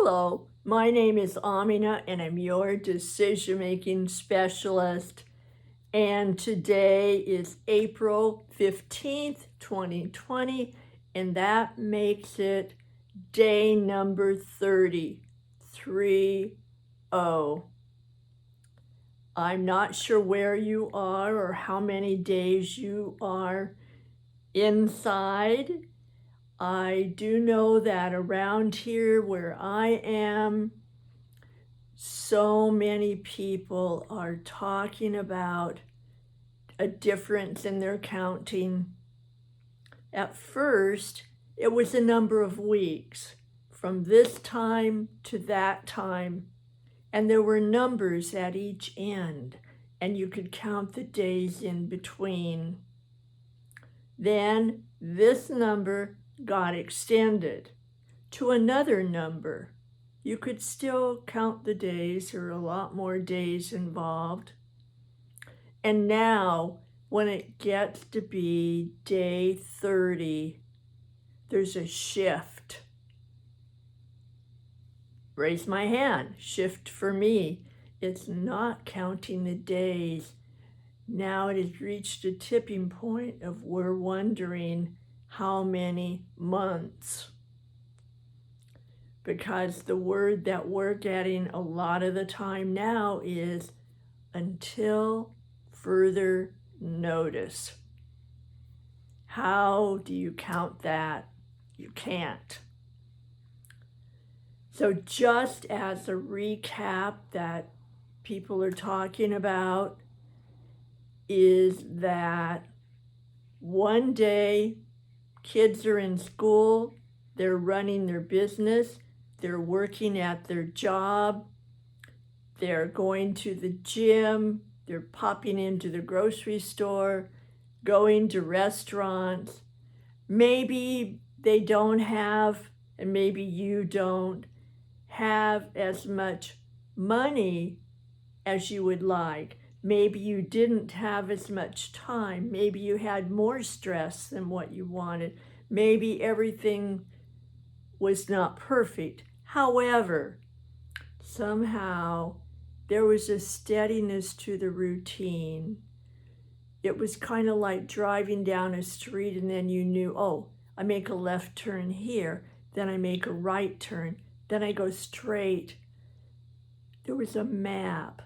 Hello, my name is Amina and I'm your decision-making specialist. And today is April 15th, 2020, and that makes it day number 30, 3-0. I'm not sure where you are or how many days you are inside. I do know that around here where I am, so many people are talking about a difference in their counting. At first, it was a number of weeks from this time to that time, and there were numbers at each end, and you could count the days in between. Then this number got extended to another number. You could still count the days. There are a lot more days involved. And now, when it gets to be day 30, there's a shift. Raise my hand. Shift for me. It's not counting the days. Now it has reached a tipping point of we're wondering how many months. Because the word that we're getting a lot of the time now is until further notice. How do you count that? You can't. So just as a recap that people are talking about is that one day kids are in school, they're running their business, they're working at their job, they're going to the gym, they're popping into the grocery store, going to restaurants. Maybe they don't have, and maybe you don't have as much money as you would like. Maybe you didn't have as much time. Maybe you had more stress than what you wanted. Maybe everything was not perfect. However, somehow there was a steadiness to the routine. It was kind of like driving down a street and then you knew, oh, I make a left turn here, then I make a right turn, then I go straight. There was a map.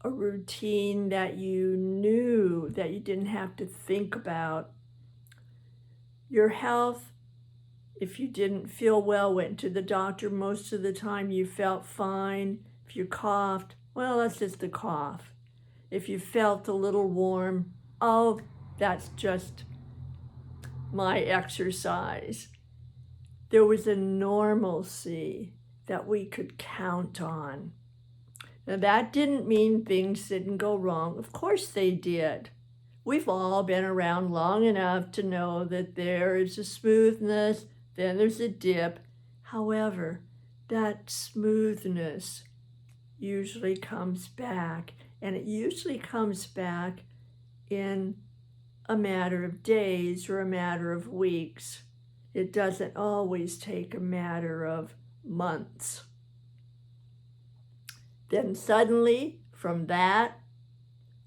A routine that you knew, that you didn't have to think about. Your health, if you didn't feel well, went to the doctor, most of the time you felt fine. If you coughed, well, that's just a cough. If you felt a little warm, oh, that's just my exercise. There was a normalcy that we could count on. Now, that didn't mean things didn't go wrong. Of course they did. We've all been around long enough to know that there is a smoothness, then there's a dip. However, that smoothness usually comes back, and it usually comes back in a matter of days or a matter of weeks. It doesn't always take a matter of months. Then suddenly, from that,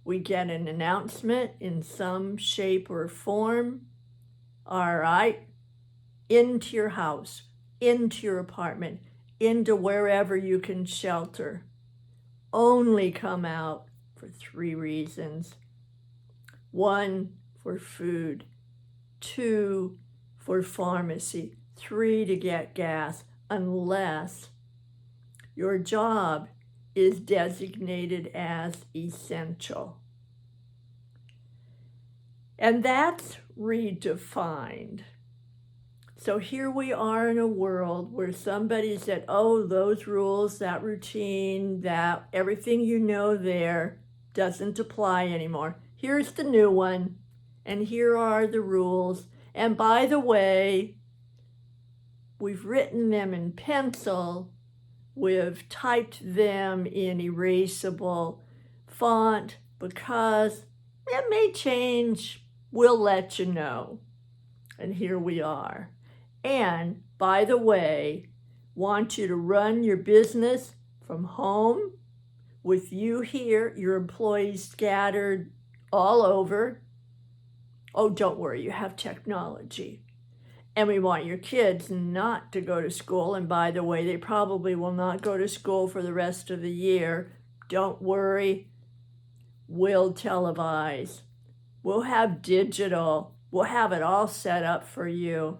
we get an announcement in some shape or form. All right, into your house, into your apartment, into wherever you can shelter. Only come out for 3 reasons. 1, for food. 2, for pharmacy. 3, to get gas, unless your job is designated as essential. And that's redefined. So here we are in a world where somebody said, oh, those rules, that routine, that everything you know there doesn't apply anymore. Here's the new one, and here are the rules. And by the way, we've written them in pencil. We've typed them in erasable font because it may change. We'll let you know. And here we are. And by the way, want you to run your business from home with you here, your employees scattered all over. Oh, don't worry, you have technology. And we want your kids not to go to school. And by the way, they probably will not go to school for the rest of the year. Don't worry, we'll televise. We'll have digital. We'll have it all set up for you.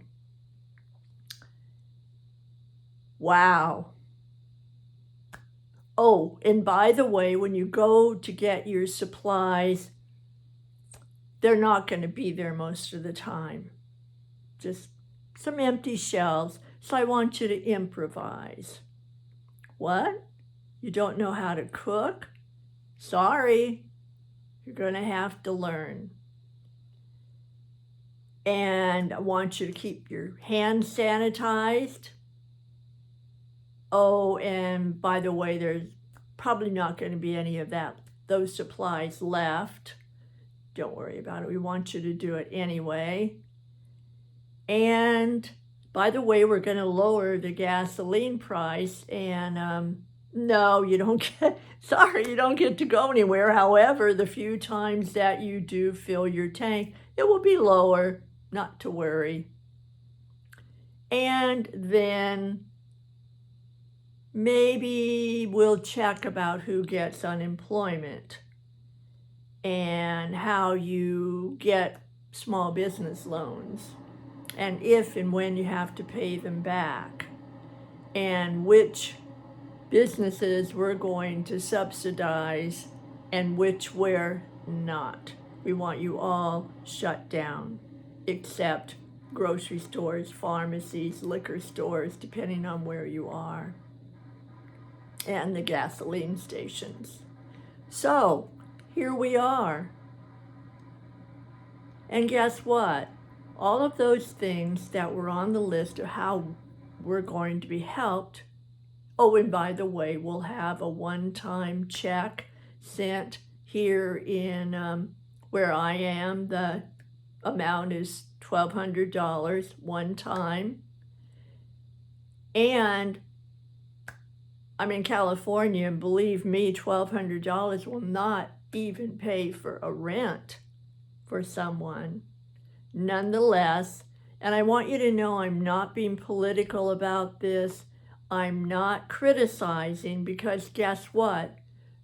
Wow. Oh, and by the way, when you go to get your supplies, they're not going to be there most of the time. Just some empty shelves. So I want you to improvise. What? You don't know how to cook? Sorry, you're going to have to learn. And I want you to keep your hands sanitized. Oh, and by the way, there's probably not going to be any of those supplies left. Don't worry about it. We want you to do it anyway. And by the way, we're going to lower the gasoline price. And no, you don't get to go anywhere. However, the few times that you do fill your tank, it will be lower, not to worry. And then maybe we'll check about who gets unemployment and how you get small business loans, and if and when you have to pay them back, and which businesses we're going to subsidize and which we're not. We want you all shut down, except grocery stores, pharmacies, liquor stores, depending on where you are, and the gasoline stations. So here we are. And guess what? All of those things that were on the list of how we're going to be helped. Oh, and by the way, we'll have a one-time check sent here in where I am. The amount is $1,200 one time. And I'm in California, and believe me, $1,200 will not even pay for a rent for someone. Nonetheless, and I want you to know I'm not being political about this. I'm not criticizing, because guess what?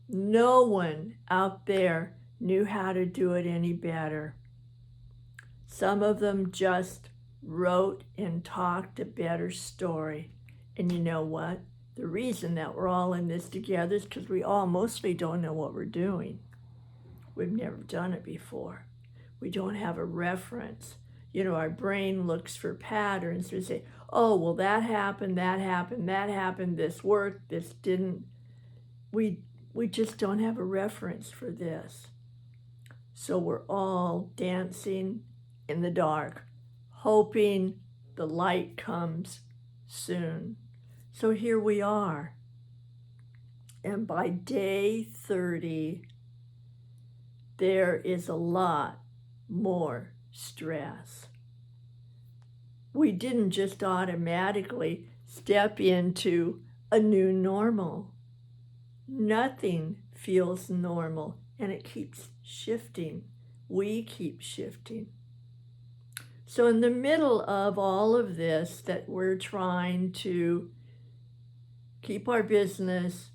No one out there knew how to do it any better. Some of them just wrote and talked a better story. And you know what? The reason that we're all in this together is because we all mostly don't know what we're doing. We've never done it before. We don't have a reference. You know, our brain looks for patterns. We say, oh, well, that happened, this worked, this didn't. We just don't have a reference for this. So we're all dancing in the dark, hoping the light comes soon. So here we are. And by day 30, there is a lot more stress. We didn't just automatically step into a new normal. Nothing feels normal, and it keeps shifting. We keep shifting. So in the middle of all of this, that we're trying to keep our business,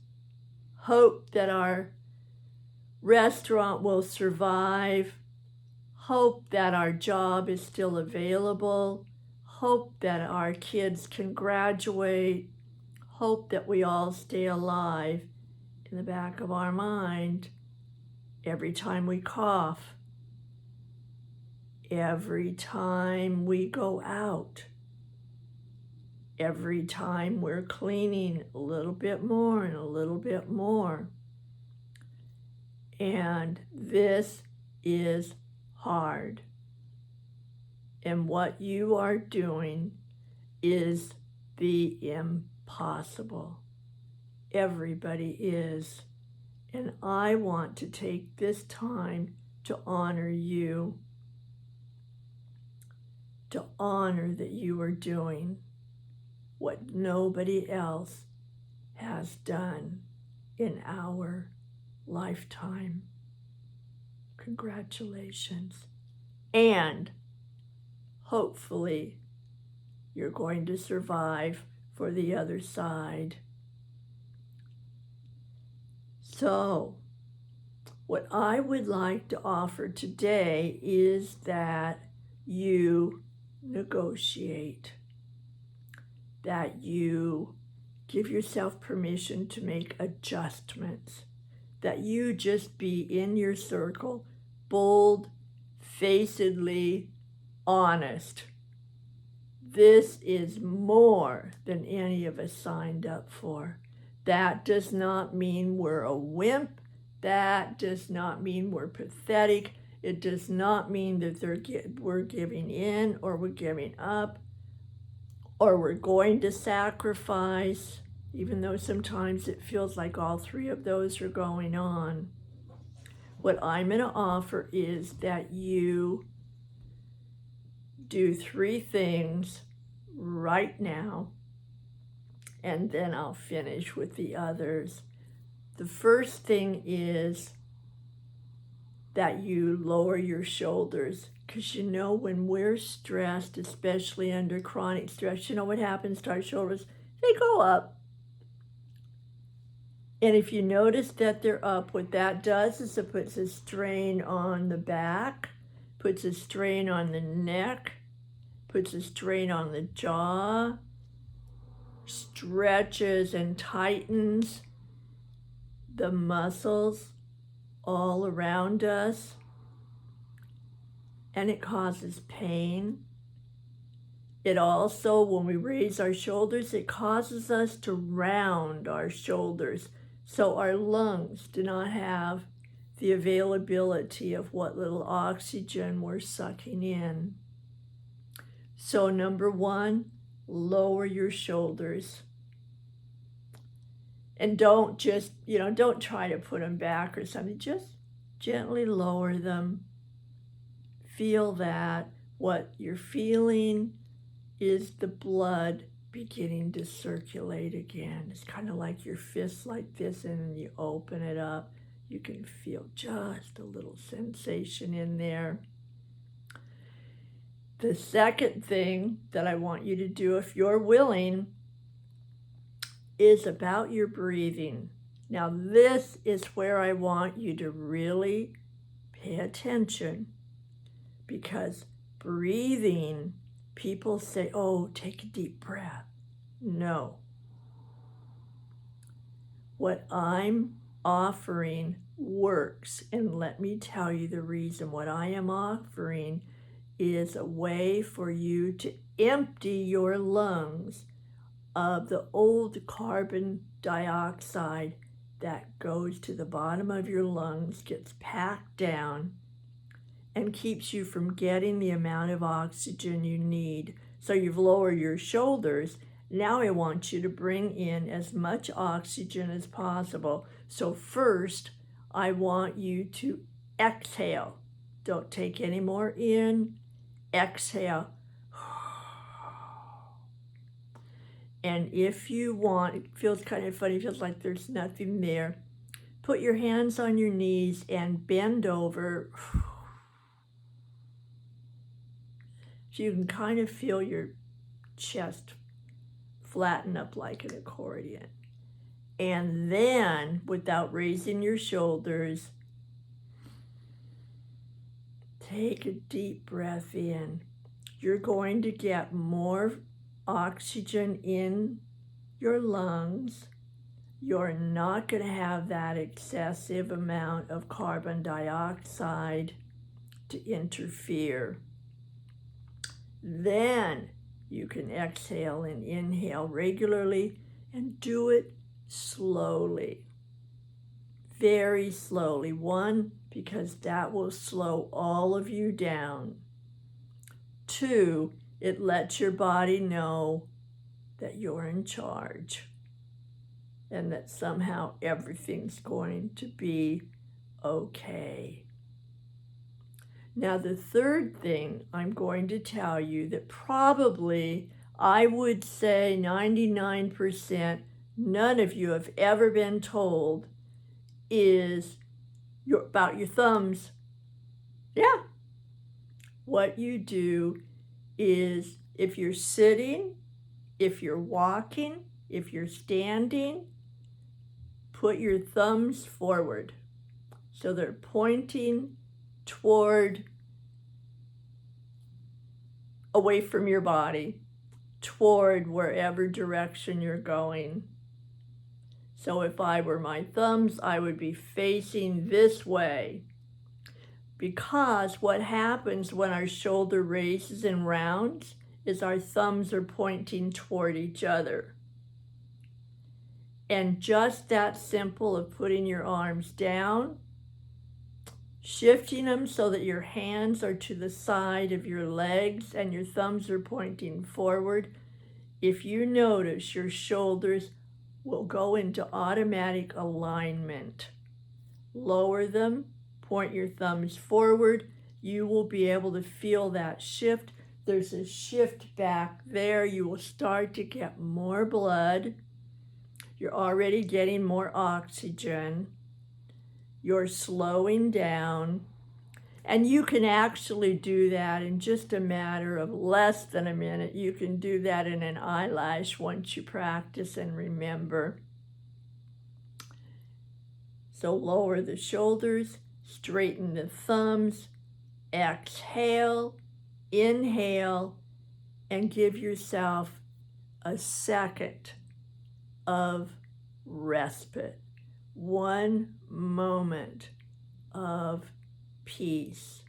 hope that our restaurant will survive, hope that our job is still available, hope that our kids can graduate, hope that we all stay alive. In the back of our mind, every time we cough, every time we go out, every time we're cleaning a little bit more and a little bit more. And this is hard. And what you are doing is the impossible. Everybody is. And I want to take this time to honor you, to honor that you are doing what nobody else has done in our lifetime. Congratulations. And hopefully you're going to survive for the other side. So, what I would like to offer today is that you negotiate, that you give yourself permission to make adjustments, that you just be in your circle, bold-facedly honest. This is more than any of us signed up for. That does not mean we're a wimp. That does not mean we're pathetic. It does not mean that we're giving in or we're giving up or we're going to sacrifice, even though sometimes it feels like all three of those are going on. What I'm going to offer is that you do 3 things right now, and then I'll finish with the others. The first thing is that you lower your shoulders, because when we're stressed, especially under chronic stress, what happens to our shoulders? They go up. And if you notice that they're up, what that does is it puts a strain on the back, puts a strain on the neck, puts a strain on the jaw, stretches and tightens the muscles all around us, and it causes pain. It also, when we raise our shoulders, it causes us to round our shoulders, so our lungs do not have the availability of what little oxygen we're sucking in. So number 1, lower your shoulders. And don't just, don't try to put them back or something. Just gently lower them. Feel that. What you're feeling is the blood beginning to circulate again. It's kind of like your fist like this, and then you open it up. You can feel just a little sensation in there. The second thing that I want you to do, if you're willing, is about your breathing. Now, this is where I want you to really pay attention, because breathing, people say, oh, take a deep breath. No. What I'm offering works, and let me tell you the reason. What I am offering is a way for you to empty your lungs of the old carbon dioxide that goes to the bottom of your lungs, gets packed down, and keeps you from getting the amount of oxygen you need. So you've lowered your shoulders. Now I want you to bring in as much oxygen as possible. So first, I want you to exhale. Don't take any more in. Exhale. And if you want, it feels kind of funny, it feels like there's nothing there. Put your hands on your knees and bend over. So you can kind of feel your chest flatten up like an accordion. And then, without raising your shoulders, take a deep breath in. You're going to get more oxygen in your lungs. You're not going to have that excessive amount of carbon dioxide to interfere. Then you can exhale and inhale regularly, and do it slowly, very slowly. 1, because that will slow all of you down. 2, it lets your body know that you're in charge and that somehow everything's going to be okay. Now, the third thing I'm going to tell you that probably I would say 99%, none of you have ever been told is about your thumbs. Yeah. What you do is if you're sitting, if you're walking, if you're standing, put your thumbs forward. So they're pointing toward, away from your body, toward wherever direction you're going. So if I were my thumbs, I would be facing this way. Because what happens when our shoulder raises and rounds is our thumbs are pointing toward each other. And just that simple of putting your arms down, shifting them so that your hands are to the side of your legs and your thumbs are pointing forward, if you notice, your shoulders will go into automatic alignment. Lower them, point your thumbs forward. You will be able to feel that shift. There's a shift back there. You will start to get more blood. You're already getting more oxygen. You're slowing down. And you can actually do that in just a matter of less than a minute. You can do that in an eyelash once you practice and remember. So lower the shoulders, straighten the thumbs, exhale, inhale, and give yourself a second of respite. 1 moment of peace.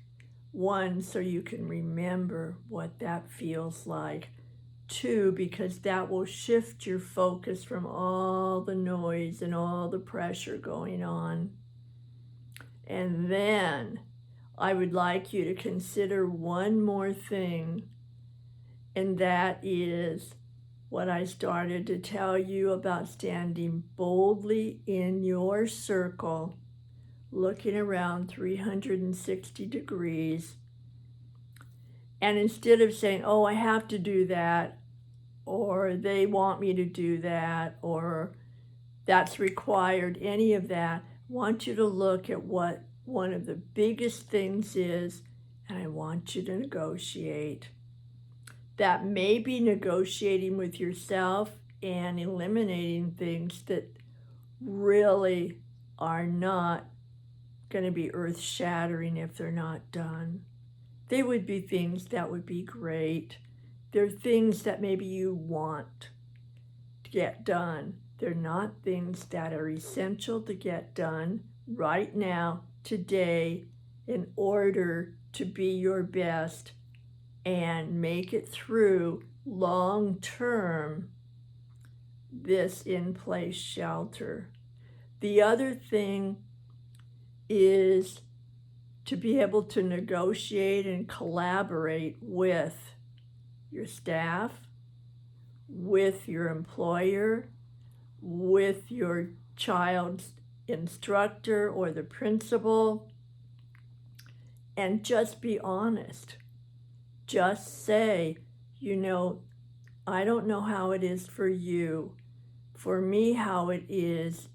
1, so you can remember what that feels like. 2, because that will shift your focus from all the noise and all the pressure going on. And then I would like you to consider one more thing, and that is what I started to tell you about standing boldly in your circle, looking around 360 degrees. And instead of saying, oh, I have to do that, or they want me to do that, or that's required, any of that, I want you to look at what one of the biggest things is, and I want you to negotiate. That may be negotiating with yourself and eliminating things that really are not going to be earth-shattering if they're not done. They would be things that would be great. They're things that maybe you want to get done. They're not things that are essential to get done right now, today, in order to be your best and make it through long-term this in-place shelter. The other thing is to be able to negotiate and collaborate with your staff, with your employer, with your child's instructor or the principal, and just be honest. Just say, I don't know how it is for you. For me, how it is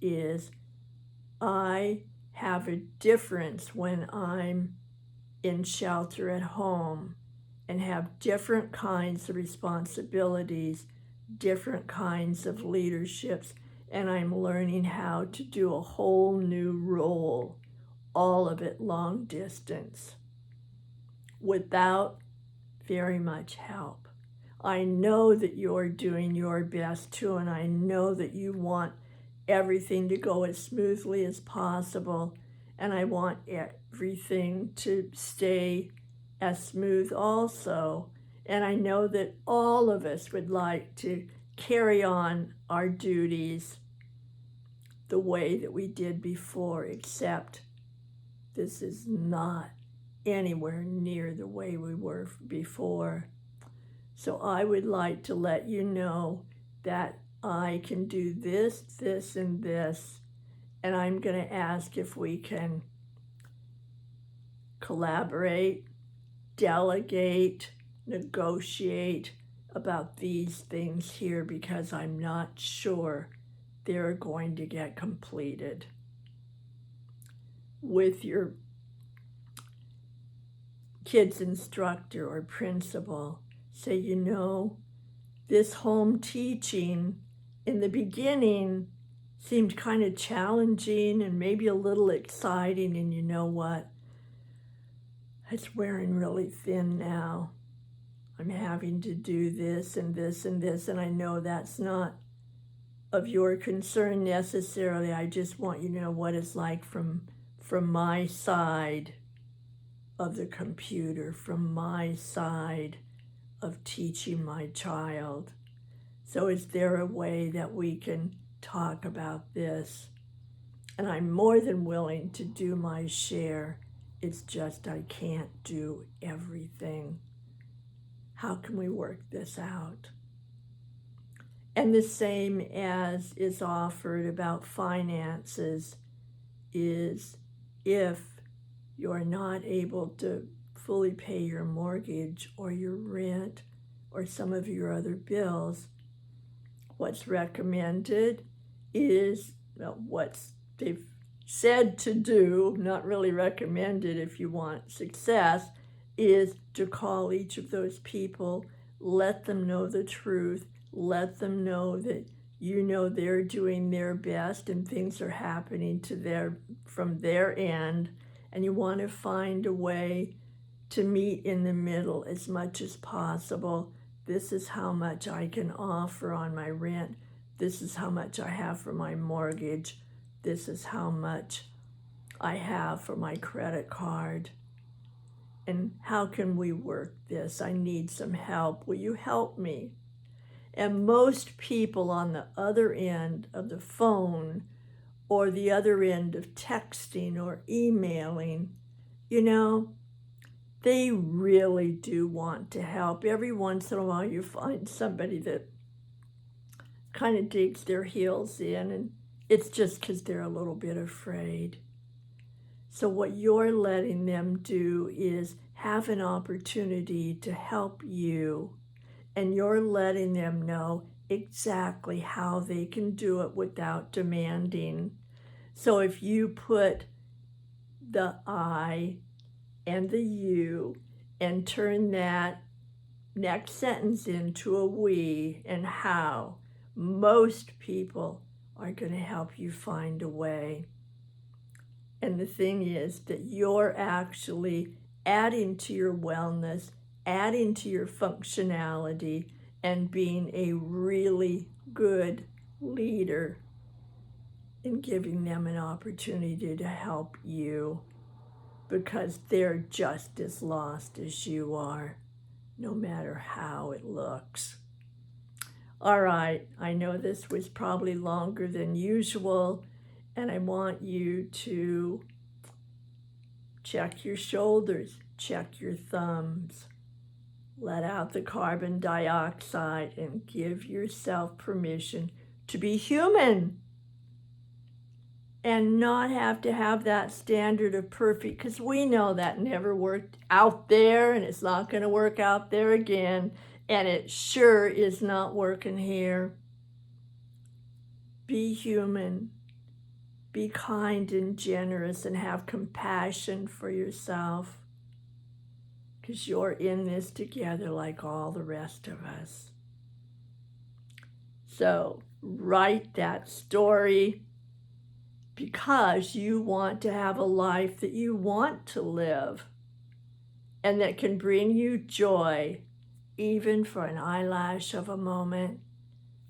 I have a difference when I'm in shelter at home and have different kinds of responsibilities, different kinds of leaderships, and I'm learning how to do a whole new role, all of it long distance, without very much help. I know that you're doing your best too, and I know that you want everything to go as smoothly as possible, and I want everything to stay as smooth also. And I know that all of us would like to carry on our duties the way that we did before, except this is not anywhere near the way we were before. So I would like to let you know that I can do this, this, and this, and I'm going to ask if we can collaborate, delegate, negotiate about these things here because I'm not sure they're going to get completed. With your kids instructor or principal, say, you know, this home teaching in the beginning seemed kind of challenging and maybe a little exciting, and you know what? It's wearing really thin now. I'm having to do this and this and this, and I know that's not of your concern necessarily. I just want you to know what it's like from my side of the computer, from my side of teaching my child. So is there a way that we can talk about this? And I'm more than willing to do my share. It's just I can't do everything. How can we work this out? And the same as is offered about finances is if you're not able to fully pay your mortgage or your rent or some of your other bills, what's recommended is, well, what's they've said to do, not really recommended if you want success, is to call each of those people, let them know the truth, let them know that you know they're doing their best and things are happening from their end, and you want to find a way to meet in the middle as much as possible. This is how much I can offer on my rent. This is how much I have for my mortgage. This is how much I have for my credit card. And how can we work this? I need some help. Will you help me? And most people on the other end of the phone or the other end of texting or emailing, you know, they really do want to help. Every once in a while you find somebody that kind of digs their heels in, and it's just because they're a little bit afraid. So what you're letting them do is have an opportunity to help you, and you're letting them know exactly how they can do it without demanding. So if you put the I and the you and turn that next sentence into a we and how, most people are going to help you find a way. And the thing is that you're actually adding to your wellness, adding to your functionality, and being a really good leader in giving them an opportunity to help you, because they're just as lost as you are, no matter how it looks. All right, I know this was probably longer than usual, and I want you to check your shoulders, check your thumbs, let out the carbon dioxide, and give yourself permission to be human and not have to have that standard of perfect, because we know that never worked out there, and it's not going to work out there again, and it sure is not working here. Be human. Be kind and generous and have compassion for yourself, because you're in this together like all the rest of us. So write that story because you want to have a life that you want to live and that can bring you joy, even for an eyelash of a moment,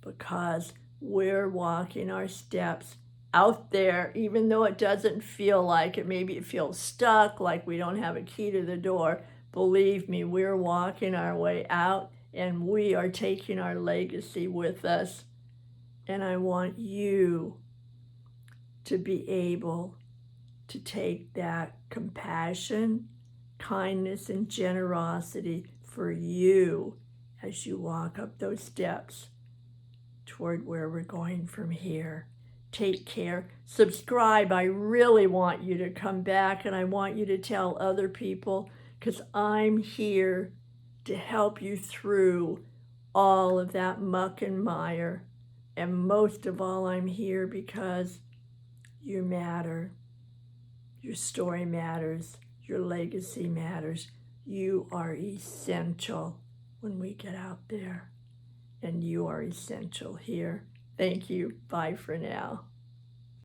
because we're walking our steps out there, even though it doesn't feel like it. Maybe it feels stuck, like we don't have a key to the door. Believe me, we're walking our way out, and we are taking our legacy with us. And I want you to be able to take that compassion, kindness, and generosity for you as you walk up those steps toward where we're going from here. Take care. Subscribe. I really want you to come back, and I want you to tell other people, because I'm here to help you through all of that muck and mire. And most of all, I'm here because you matter. Your story matters. Your legacy matters. You are essential when we get out there. And you are essential here. Thank you. Bye for now.